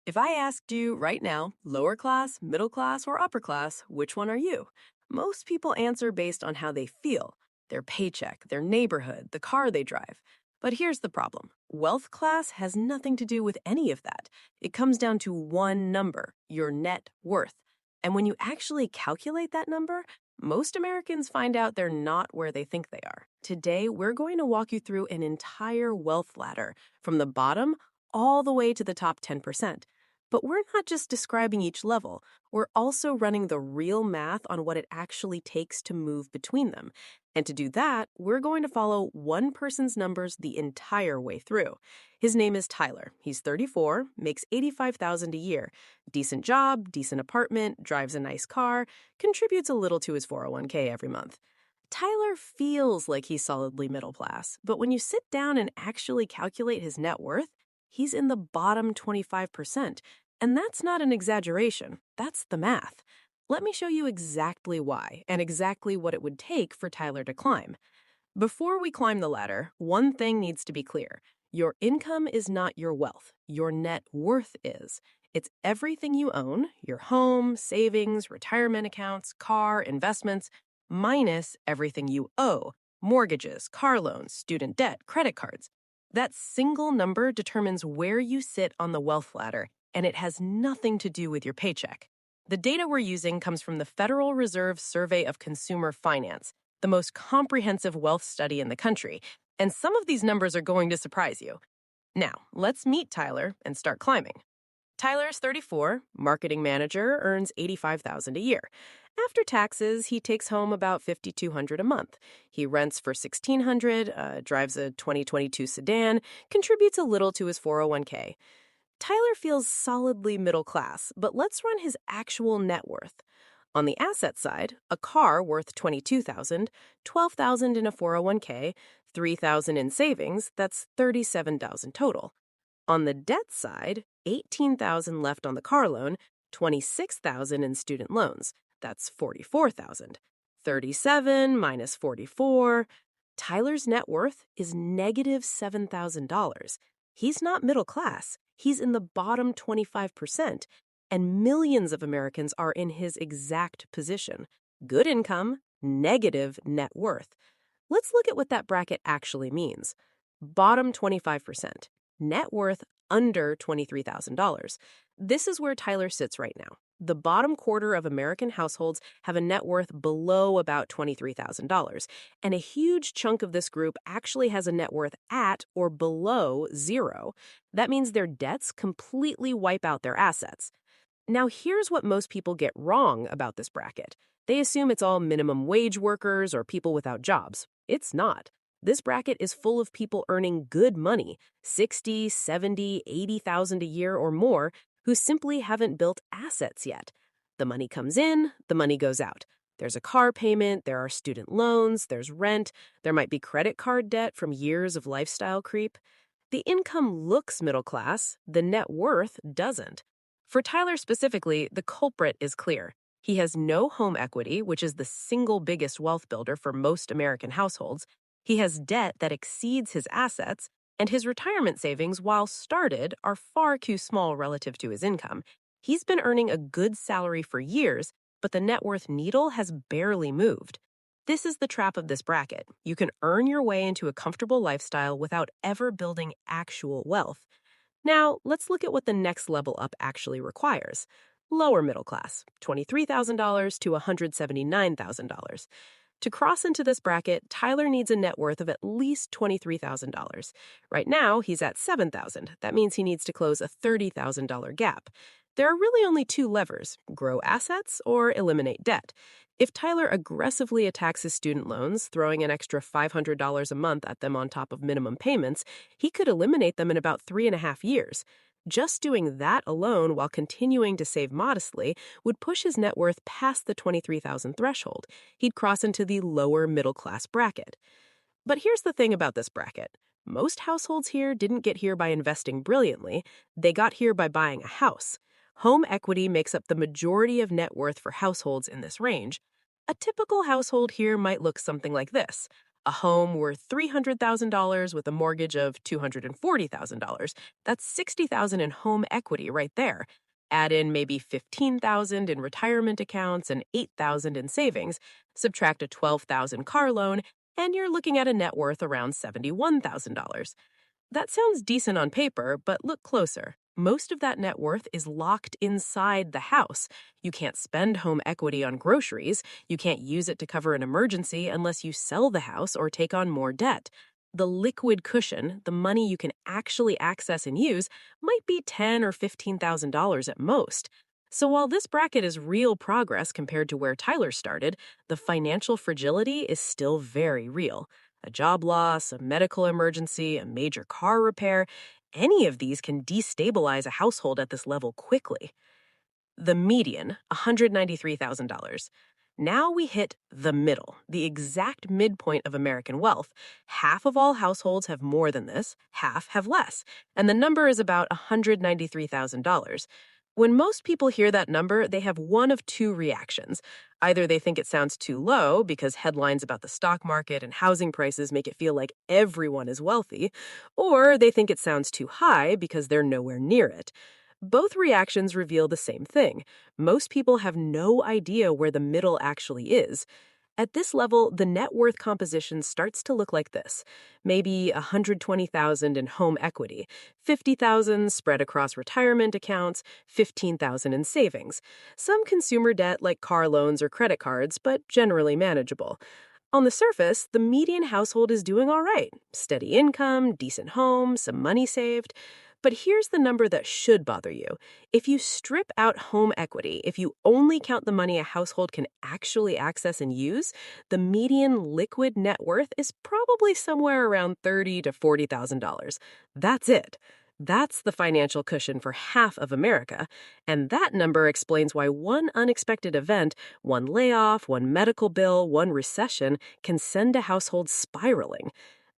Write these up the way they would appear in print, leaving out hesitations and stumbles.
If I asked you right now, lower class, middle class, or upper class, which one are you? Most people answer based on how they feel, their paycheck, their neighborhood, the car they drive. But here's the problem. Wealth class has nothing to do with any of that. It comes down to one number, your net worth. And when you actually calculate that number, most Americans find out they're not where they think they are. Today, we're going to walk you through an entire wealth ladder from the bottom all the way to the top 10%. But we're not just describing each level, we're also running the real math on what it actually takes to move between them. And to do that, we're going to follow one person's numbers the entire way through. His name is Tyler. He's 34, makes $85,000 a year. Decent job, decent apartment, drives a nice car, contributes a little to his 401k every month. Tyler feels like he's solidly middle class, but when you sit down and actually calculate his net worth, he's in the bottom 25%. And that's not an exaggeration, that's the math. Let me show you exactly why and exactly what it would take for Tyler to climb. Before we climb the ladder, one thing needs to be clear. Your income is not your wealth. Your net worth is. It's everything you own, your home, savings, retirement accounts, car, investments, minus everything you owe, mortgages, car loans, student debt, credit cards. That single number determines where you sit on the wealth ladder, and it has nothing to do with your paycheck. The data we're using comes from the Federal Reserve Survey of Consumer Finance, the most comprehensive wealth study in the country, and some of these numbers are going to surprise you. Now, let's meet Tyler and start climbing. Tyler's 34, marketing manager, earns $85,000 a year. After taxes, he takes home about $5,200 a month. He rents for $1,600, drives a 2022 sedan, contributes a little to his 401k. Tyler feels solidly middle class, but let's run his actual net worth. On the asset side, a car worth $22,000, $12,000 in a 401k, $3,000 in savings, that's $37,000 total. On the debt side, $18,000 left on the car loan, $26,000 in student loans. That's $44,000. 37 minus 44. Tyler's net worth is negative $7,000. He's not middle class. He's in the bottom 25%. And millions of Americans are in his exact position. Good income, negative net worth. Let's look at what that bracket actually means. Bottom 25%. Net worth under $23,000. This is where Tyler sits right now. The bottom quarter of American households have a net worth below about $23,000, and a huge chunk of this group actually has a net worth at or below zero. That means their debts completely wipe out their assets. Now, here's what most people get wrong about this bracket. They assume it's all minimum wage workers or people without jobs. It's not. This bracket is full of people earning good money, 60, 70, 80,000 a year or more, who simply haven't built assets yet. The money comes in, the money goes out. There's a car payment, there are student loans, there's rent, there might be credit card debt from years of lifestyle creep. The income looks middle class, the net worth doesn't. For Tyler specifically, the culprit is clear. He has no home equity, which is the single biggest wealth builder for most American households. He has debt that exceeds his assets, and his retirement savings, while started, are far too small relative to his income. He's been earning a good salary for years, but the net worth needle has barely moved. This is the trap of this bracket. You can earn your way into a comfortable lifestyle without ever building actual wealth. Now, let's look at what the next level up actually requires. Lower middle class, $23,000 to $179,000. To cross into this bracket, Tyler needs a net worth of at least $23,000. Right now, he's at $7,000. That means he needs to close a $30,000 gap. There are really only two levers: grow assets or eliminate debt. If Tyler aggressively attacks his student loans, throwing an extra $500 a month at them on top of minimum payments, he could eliminate them in about 3.5 years. Just doing that alone while continuing to save modestly would push his net worth past the $23,000 threshold. He'd cross into the lower middle class bracket. But here's the thing about this bracket. Most households here didn't get here by investing brilliantly. They got here by buying a house. Home equity makes up the majority of net worth for households in this range. A typical household here might look something like this. A home worth $300,000 with a mortgage of $240,000. That's $60,000 in home equity right there. Add in maybe $15,000 in retirement accounts and $8,000 in savings. Subtract a $12,000 car loan, and you're looking at a net worth around $71,000. That sounds decent on paper, but look closer. Most of that net worth is locked inside the house. You can't spend home equity on groceries. You can't use it to cover an emergency unless you sell the house or take on more debt. The liquid cushion, the money you can actually access and use, might be $10,000 or $15,000 at most. So while this bracket is real progress compared to where Tyler started, the financial fragility is still very real. A job loss, a medical emergency, a major car repair, any of these can destabilize a household at this level quickly. The median, $193,000. Now we hit the middle, the exact midpoint of American wealth. Half of all households have more than this, half have less, and the number is about $193,000. When most people hear that number, they have one of two reactions. Either they think it sounds too low because headlines about the stock market and housing prices make it feel like everyone is wealthy, or they think it sounds too high because they're nowhere near it. Both reactions reveal the same thing. Most people have no idea where the middle actually is. At this level, the net worth composition starts to look like this. Maybe $120,000 in home equity, $50,000 spread across retirement accounts, $15,000 in savings. Some consumer debt like car loans or credit cards, but generally manageable. On the surface, the median household is doing all right. Steady income, decent home, some money saved. But here's the number that should bother you. If you strip out home equity, if you only count the money a household can actually access and use, the median liquid net worth is probably somewhere around $30,000 to $40,000. That's it. That's the financial cushion for half of America, and that number explains why one unexpected event, one layoff, one medical bill, one recession, can send a household spiraling.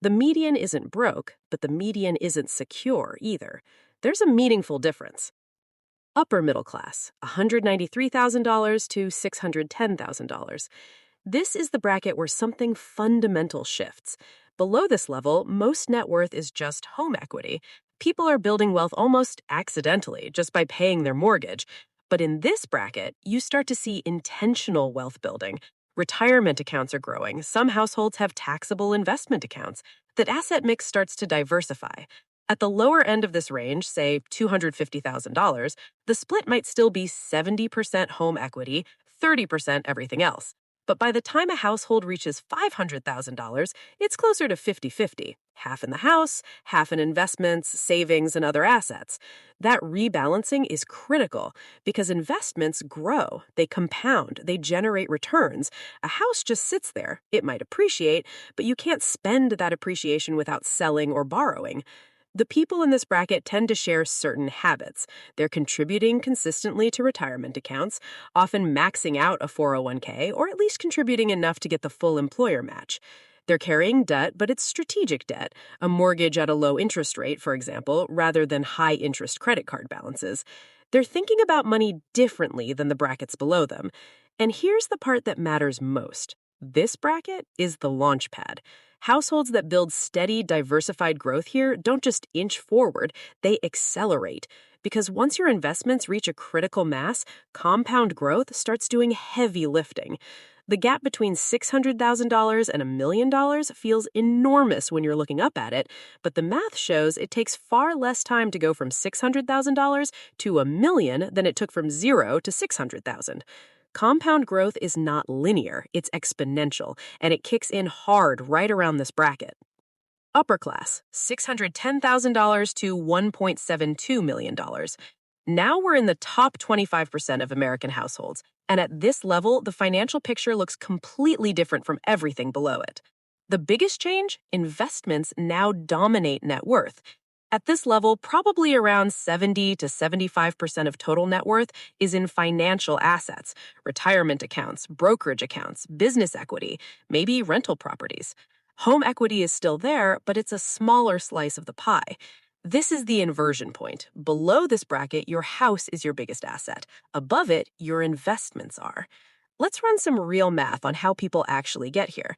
The median isn't broke, but the median isn't secure either. There's a meaningful difference. Upper middle class, $193,000 to $610,000. This is the bracket where something fundamental shifts. Below this level, most net worth is just home equity. People are building wealth almost accidentally, just by paying their mortgage. But in this bracket, you start to see intentional wealth building. Retirement accounts are growing. Some households have taxable investment accounts. That asset mix starts to diversify. At the lower end of this range, say $250,000, the split might still be 70% home equity, 30% everything else. But by the time a household reaches $500,000, it's closer to 50-50. Half in the house, half in investments, savings, and other assets. That rebalancing is critical because investments grow, they compound, they generate returns. A house just sits there. It might appreciate, but you can't spend that appreciation without selling or borrowing. The people in this bracket tend to share certain habits. They're contributing consistently to retirement accounts, often maxing out a 401k, or at least contributing enough to get the full employer match. They're carrying debt, but it's strategic debt, a mortgage at a low interest rate, for example, rather than high-interest credit card balances. They're thinking about money differently than the brackets below them. And here's the part that matters most. This bracket is the launch pad. Households that build steady, diversified growth here don't just inch forward, they accelerate. Because once your investments reach a critical mass, compound growth starts doing heavy lifting. The gap between $600,000 and $1 million feels enormous when you're looking up at it, but the math shows it takes far less time to go from $600,000 to $1 million than it took from 0 to $600,000. Compound growth is not linear, it's exponential, and it kicks in hard right around this bracket. Upper class, $610,000 to $1.72 million. Now we're in the top 25% of American households, and at this level, the financial picture looks completely different from everything below it. The biggest change? Investments now dominate net worth. At this level, probably around 70 to 75% of total net worth is in financial assets, retirement accounts, brokerage accounts, business equity, maybe rental properties. Home equity is still there, but it's a smaller slice of the pie. This is the inversion point. Below this bracket, your house is your biggest asset. Above it, your investments are. Let's run some real math on how people actually get here.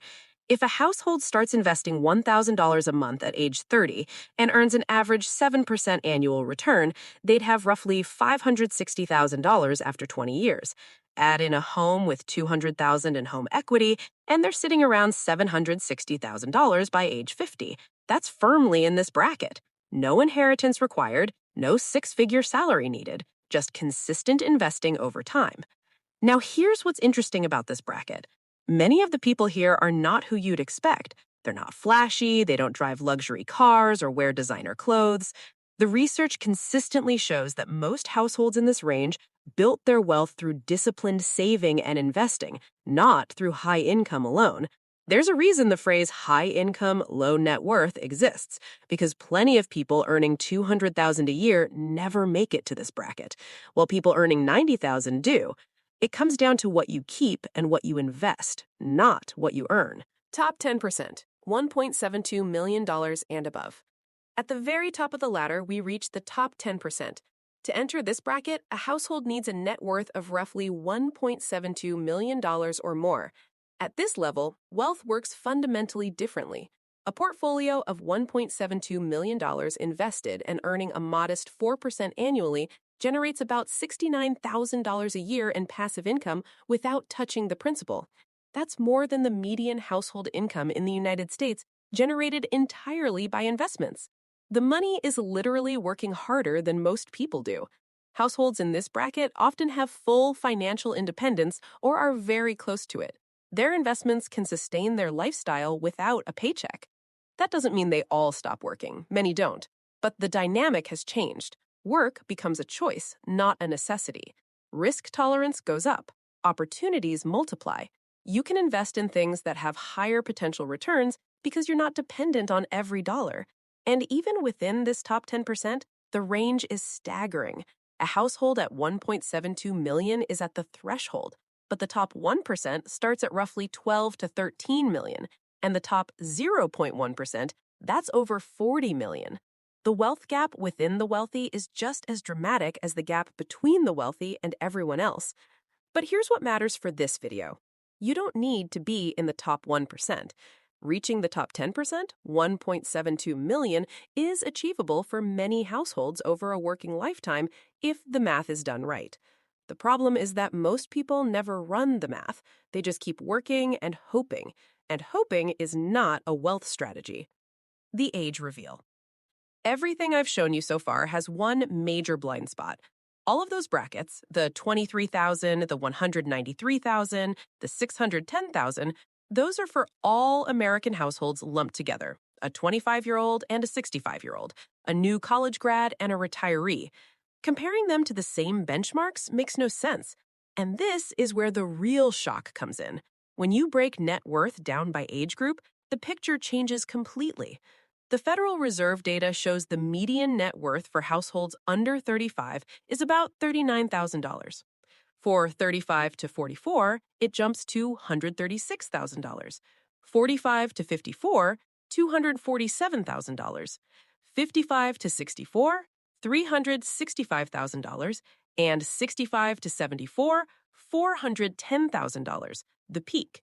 If a household starts investing $1,000 a month at age 30 and earns an average 7% annual return, they'd have roughly $560,000 after 20 years. Add in a home with $200,000 in home equity, and they're sitting around $760,000 by age 50. That's firmly in this bracket. No inheritance required, no six-figure salary needed, just consistent investing over time. Now, here's what's interesting about this bracket. Many of the people here are not who you'd expect. They're not flashy, they don't drive luxury cars or wear designer clothes. The research consistently shows that most households in this range built their wealth through disciplined saving and investing, not through high income alone. There's a reason the phrase high income, low net worth exists, because plenty of people earning $200,000 a year never make it to this bracket, while people earning $90,000 do. It comes down to what you keep and what you invest, not what you earn. Top 10%, $1.72 million and above. At the very top of the ladder, we reach the top 10%. To enter this bracket, a household needs a net worth of roughly $1.72 million or more. At this level, wealth works fundamentally differently. A portfolio of $1.72 million invested and earning a modest 4% annually generates about $69,000 a year in passive income without touching the principal. That's more than the median household income in the United States, generated entirely by investments. The money is literally working harder than most people do. Households in this bracket often have full financial independence or are very close to it. Their investments can sustain their lifestyle without a paycheck. That doesn't mean they all stop working. Many don't. But the dynamic has changed. Work becomes a choice, not a necessity. Risk tolerance goes up. Opportunities multiply. You can invest in things that have higher potential returns because you're not dependent on every dollar. And even within this top 10%, the range is staggering. A household at $1.72 million is at the threshold, but the top 1% starts at roughly $12 to $13 million, and the top 0.1%, that's over $40 million. The wealth gap within the wealthy is just as dramatic as the gap between the wealthy and everyone else. But here's what matters for this video. You don't need to be in the top 1%. Reaching the top 10%, $1.72 million, is achievable for many households over a working lifetime if the math is done right. The problem is that most people never run the math. They just keep working and hoping is not a wealth strategy. The age reveal. Everything I've shown you so far has one major blind spot. All of those brackets, the 23,000, the 193,000, the 610,000, those are for all American households lumped together, a 25-year-old and a 65-year-old, a new college grad and a retiree. Comparing them to the same benchmarks makes no sense. And this is where the real shock comes in. When you break net worth down by age group, the picture changes completely. The Federal Reserve data shows the median net worth for households under 35 is about $39,000. For 35 to 44, it jumps to $136,000. 45 to 54, $247,000. 55 to 64, $365,000. And 65 to 74, $410,000, the peak.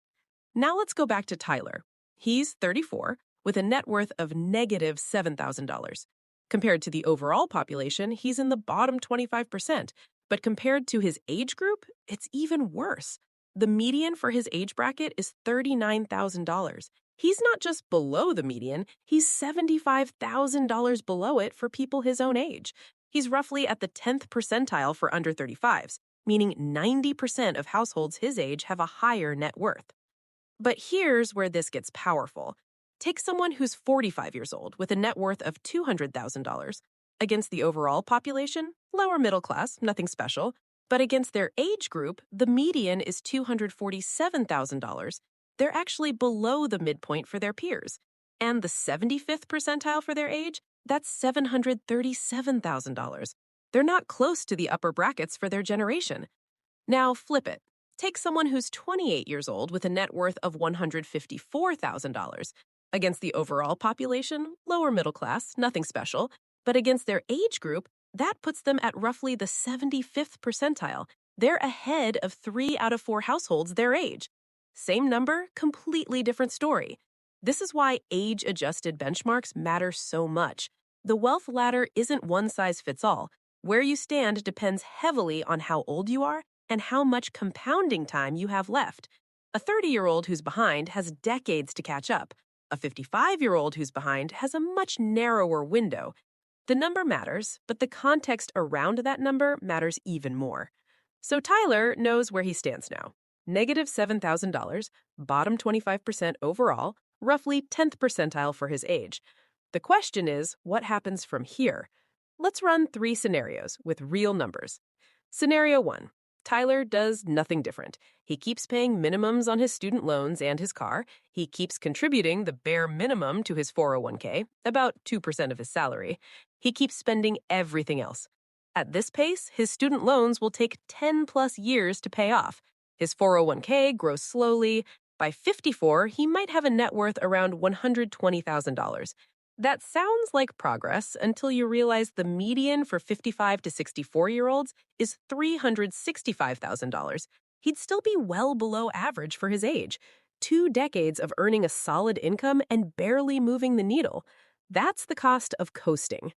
Now let's go back to Tyler. He's 34, with a net worth of negative $7,000. Compared to the overall population, he's in the bottom 25%. But compared to his age group, it's even worse. The median for his age bracket is $39,000. He's not just below the median, he's $75,000 below it for people his own age. He's roughly at the 10th percentile for under 35s, meaning 90% of households his age have a higher net worth. But here's where this gets powerful. Take someone who's 45 years old with a net worth of $200,000. Against the overall population, lower middle class, nothing special. But against their age group, the median is $247,000. They're actually below the midpoint for their peers. And the 75th percentile for their age, that's $737,000. They're not close to the upper brackets for their generation. Now flip it. Take someone who's 28 years old with a net worth of $154,000. Against the overall population, lower middle class, nothing special. But against their age group, that puts them at roughly the 75th percentile. They're ahead of 3 out of 4 households their age. Same number, completely different story. This is why age-adjusted benchmarks matter so much. The wealth ladder isn't one size fits all. Where you stand depends heavily on how old you are and how much compounding time you have left. A 30-year-old who's behind has decades to catch up. A 55-year-old who's behind has a much narrower window. The number matters, but the context around that number matters even more. So Tyler knows where he stands now. -$7,000, bottom 25% overall, roughly 10th percentile for his age. The question is, what happens from here? Let's run 3 scenarios with real numbers. Scenario 1. Tyler does nothing different. He keeps paying minimums on his student loans and his car. He keeps contributing the bare minimum to his 401k, about 2% of his salary. He keeps spending everything else. At this pace, his student loans will take 10 plus years to pay off. His 401k grows slowly. By 54, he might have a net worth around $120,000. That sounds like progress until you realize the median for 55 to 64-year-olds is $365,000. He'd still be well below average for his age. 2 decades of earning a solid income and barely moving the needle. That's the cost of coasting.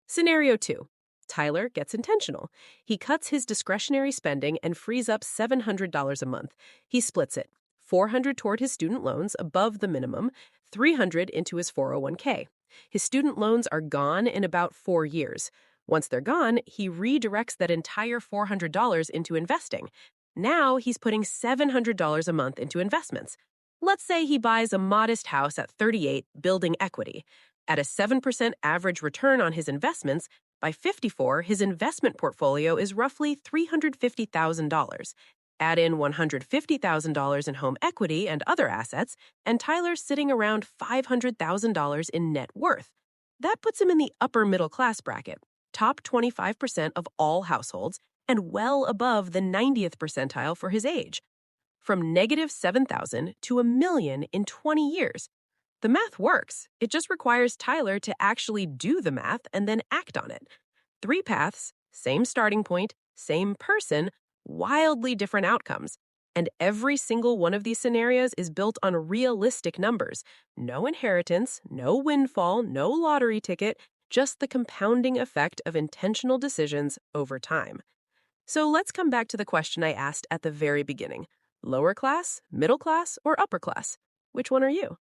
Scenario 2. Tyler gets intentional. He cuts his discretionary spending and frees up $700 a month. He splits it. $400 toward his student loans above the minimum, $300 into his 401k. His student loans are gone in about 4 years. Once they're gone, he redirects that entire $400 into investing. Now he's putting $700 a month into investments. Let's say he buys a modest house at 38, building equity. At a 7% average return on his investments, by 54, his investment portfolio is roughly $350,000. Add in $150,000 in home equity and other assets, and Tyler's sitting around $500,000 in net worth. That puts him in the upper middle class bracket, top 25% of all households, and well above the 90th percentile for his age. From -$7,000 to $1 million in 20 years. The math works. It just requires Tyler to actually do the math and then act on it. 3 paths, same starting point, same person, wildly different outcomes. And every single one of these scenarios is built on realistic numbers. No inheritance, no windfall, no lottery ticket, just the compounding effect of intentional decisions over time. So let's come back to the question I asked at the very beginning. Lower class, middle class, or upper class? Which one are you?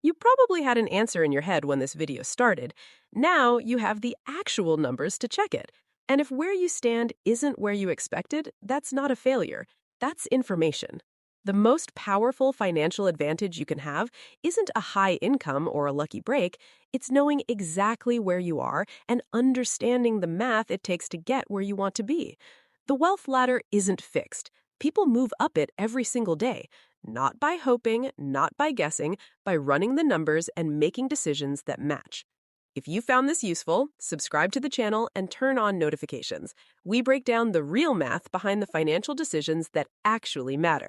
You probably had an answer in your head when this video started. Now you have the actual numbers to check it. And if where you stand isn't where you expected, that's not a failure. That's information. The most powerful financial advantage you can have isn't a high income or a lucky break. It's knowing exactly where you are and understanding the math it takes to get where you want to be. The wealth ladder isn't fixed. People move up it every single day. Not by hoping, not by guessing, by running the numbers and making decisions that match. If you found this useful, subscribe to the channel and turn on notifications. We break down the real math behind the financial decisions that actually matter.